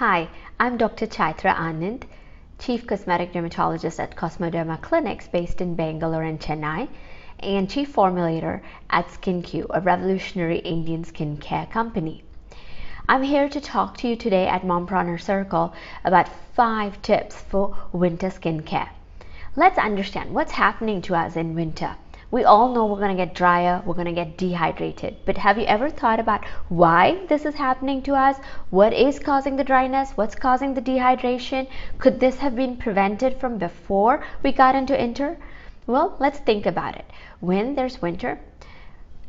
Hi, I'm Dr. Chaitra Anand, Chief Cosmetic Dermatologist at Cosmoderma Clinics based in Bangalore and Chennai, and Chief Formulator at SkinQ, a revolutionary Indian skincare company. I'm here to talk to you today at Mompreneur Circle about 5 tips for winter skincare. Let's understand what's happening to us in winter. We all know we're going to get drier, we're going to get dehydrated. But have you ever thought about why this is happening to us? What is causing the dryness? What's causing the dehydration? Could this have been prevented from before we got into winter? Well, let's think about it. When there's winter,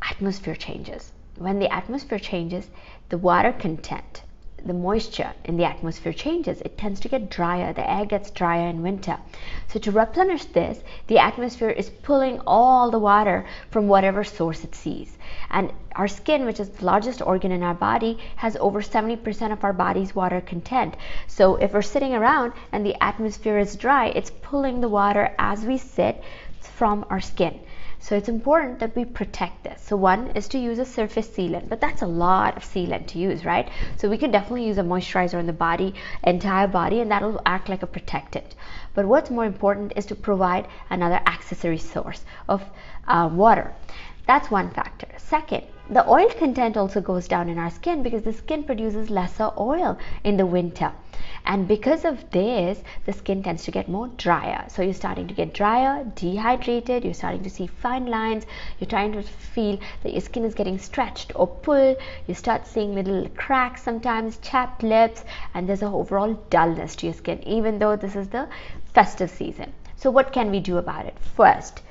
atmosphere changes. When the atmosphere changes, the water content, the moisture in the atmosphere changes. It tends to get drier. The air gets drier in winter. So to replenish this, the atmosphere is pulling all the water from whatever source it sees. And our skin, which is the largest organ in our body, has over 70% of our body's water content. So if we're sitting around and the atmosphere is dry, it's pulling the water as we sit from our skin. So it's important that we protect this. So one is to use a surface sealant, but that's a lot of sealant to use, right? So we can definitely use a moisturizer on the body, entire body, and that'll act like a protectant. But what's more important is to provide another accessory source of water. That's one factor. Second, the oil content also goes down in our skin because the skin produces lesser oil in the winter. And because of this, the skin tends to get more drier. So you're starting to get drier, dehydrated, you're starting to see fine lines, you're trying to feel that your skin is getting stretched or pulled, you start seeing little cracks sometimes, chapped lips, and there's an overall dullness to your skin, even though this is the festive season. So what can we do about it? First,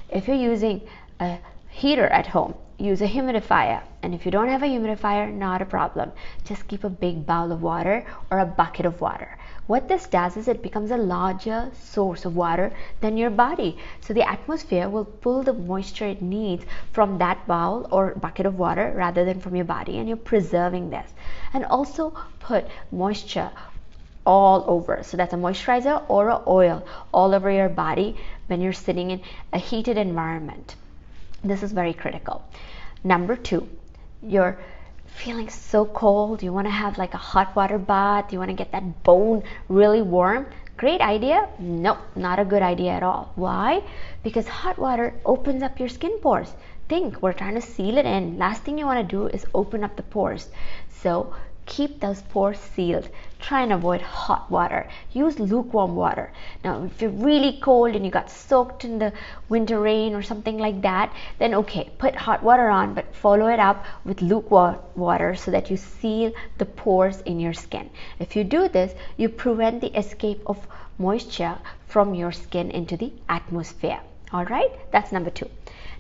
if you're using a heater at home, use a humidifier. And if you don't have a humidifier, not a problem. Just keep a big bowl of water or a bucket of water. What this does is it becomes a larger source of water than your body. So the atmosphere will pull the moisture it needs from that bowl or bucket of water rather than from your body, and you're preserving this. And also put moisture all over. So that's a moisturizer or an oil all over your body when you're sitting in a heated environment. This is very critical. Number 2, you're feeling so cold, you want to have like a hot water bath, you want to get that bone really warm. Great idea? Nope, not a good idea at all. Why? Because hot water opens up your skin pores. Think, we're trying to seal it in. Last thing you want to do is open up the pores. So keep those pores sealed. Try and avoid hot water. Use lukewarm water. Now, if you're really cold and you got soaked in the winter rain or something like that, then okay, put hot water on, but follow it up with lukewarm water so that you seal the pores in your skin. If you do this, you prevent the escape of moisture from your skin into the atmosphere. All right, that's number 2.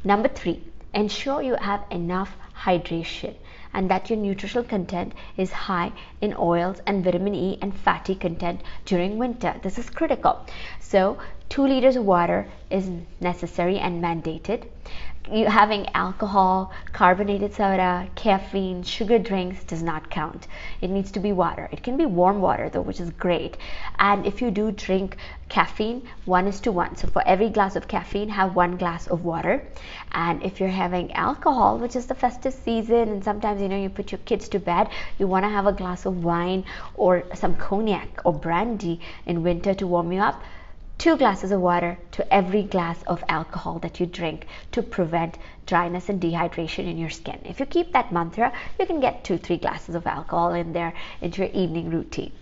Number 3, ensure you have enough hydration and that your nutritional content is high in oils and vitamin E and fatty content during winter. This is critical. So 2 liters of water is necessary and mandated. Having alcohol, carbonated soda, caffeine, sugar drinks does not count. It needs to be water. It can be warm water though, which is great. And if you do drink caffeine, 1:1. So for every glass of caffeine, have 1 glass of water. And if you're having alcohol, which is the festive season, and sometimes you put your kids to bed, you want to have a glass of wine or some cognac or brandy in winter to warm you up. 2 glasses of water to every glass of alcohol that you drink to prevent dryness and dehydration in your skin. If you keep that mantra, you can get 2-3 glasses of alcohol in there into your evening routine.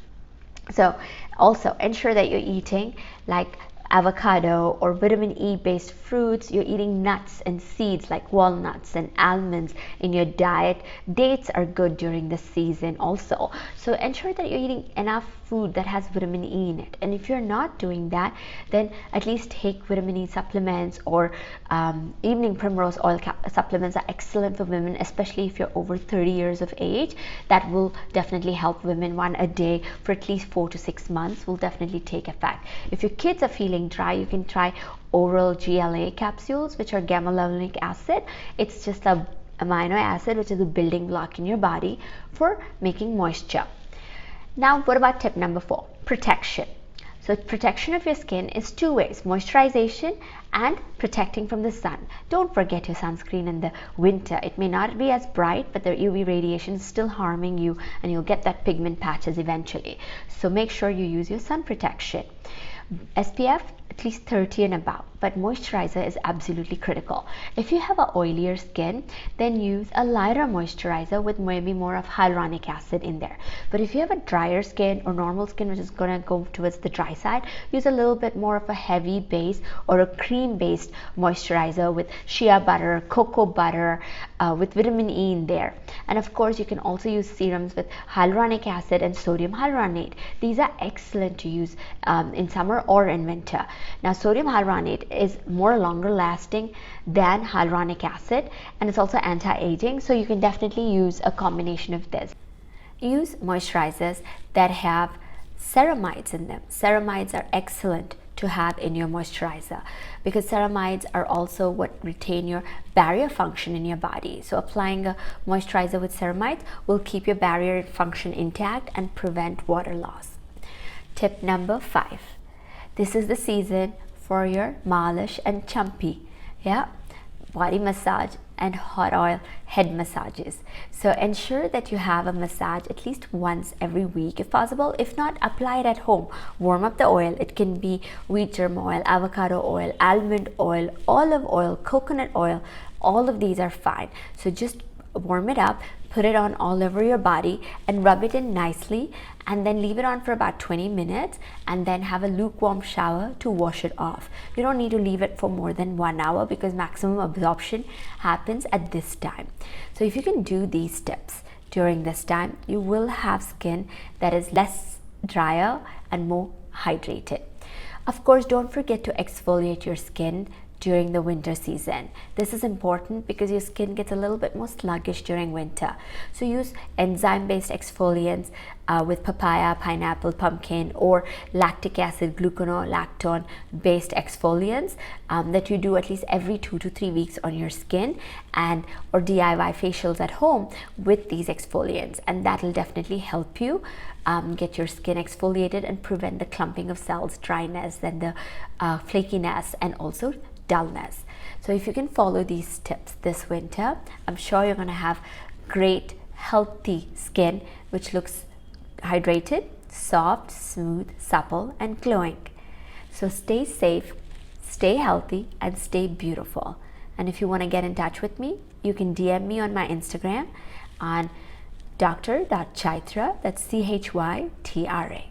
So also ensure that you're eating like avocado or vitamin E based fruits. You're eating nuts and seeds like walnuts and almonds in your diet. Dates are good during the season also. So ensure that you're eating enough food that has vitamin E in it. And if you're not doing that, then at least take vitamin E supplements or evening primrose oil supplements are excellent for women, especially if you're over 30 years of age. That will definitely help women. 1 a day for at least 4 to 6 months will definitely take effect. If your kids are feeling dry, you can try oral GLA capsules, which are gamma linolenic acid. It's just a amino acid which is a building block in your body for making moisture. Now what about tip number 4? Protection. So protection of your skin is two ways: moisturization and protecting from the sun. Don't forget your sunscreen in the winter. It may not be as bright, but the UV radiation is still harming you and you'll get that pigment patches eventually. So make sure you use your sun protection. SPF at least 30 and above, but moisturizer is absolutely critical. If you have an oilier skin, then use a lighter moisturizer with maybe more of hyaluronic acid in there. But if you have a drier skin or normal skin which is going to go towards the dry side, use a little bit more of a heavy base or a cream based moisturizer with shea butter, cocoa butter, with vitamin E in there. And of course you can also use serums with hyaluronic acid and sodium hyaluronate. These are excellent to use in summer or in winter. Now sodium hyaluronate is more longer lasting than hyaluronic acid, and it's also anti-aging, so you can definitely use a combination of this. Use moisturizers that have ceramides in them. Ceramides are excellent to have in your moisturizer because ceramides are also what retain your barrier function in your body. So applying a moisturizer with ceramides will keep your barrier function intact and prevent water loss. Tip number 5. This is the season for your malish and champi, body massage and hot oil head massages. So ensure that you have a massage at least once every week if possible. If not, apply it at home. Warm up the oil. It can be wheat germ oil, avocado oil, almond oil, olive oil, coconut oil. All of these are fine. So just warm it up, put it on all over your body and rub it in nicely, and then leave it on for about 20 minutes and then have a lukewarm shower to wash it off. You don't need to leave it for more than 1 hour because maximum absorption happens at this time. So if you can do these steps during this time, you will have skin that is less drier and more hydrated. Of course, don't forget to exfoliate your skin during the winter season. This is important because your skin gets a little bit more sluggish during winter. So use enzyme-based exfoliants with papaya, pineapple, pumpkin, or lactic acid, gluconolactone based exfoliants that you do at least every 2 to 3 weeks on your skin, and or DIY facials at home with these exfoliants, and that will definitely help you get your skin exfoliated and prevent the clumping of cells, dryness, and the flakiness, and also dullness. So if you can follow these tips this winter, I'm sure you're going to have great healthy skin which looks hydrated, soft, smooth, supple, and glowing. So stay safe, stay healthy, and stay beautiful. And if you want to get in touch with me, you can DM me on my Instagram on dr.chaitra, that's CHYTRA.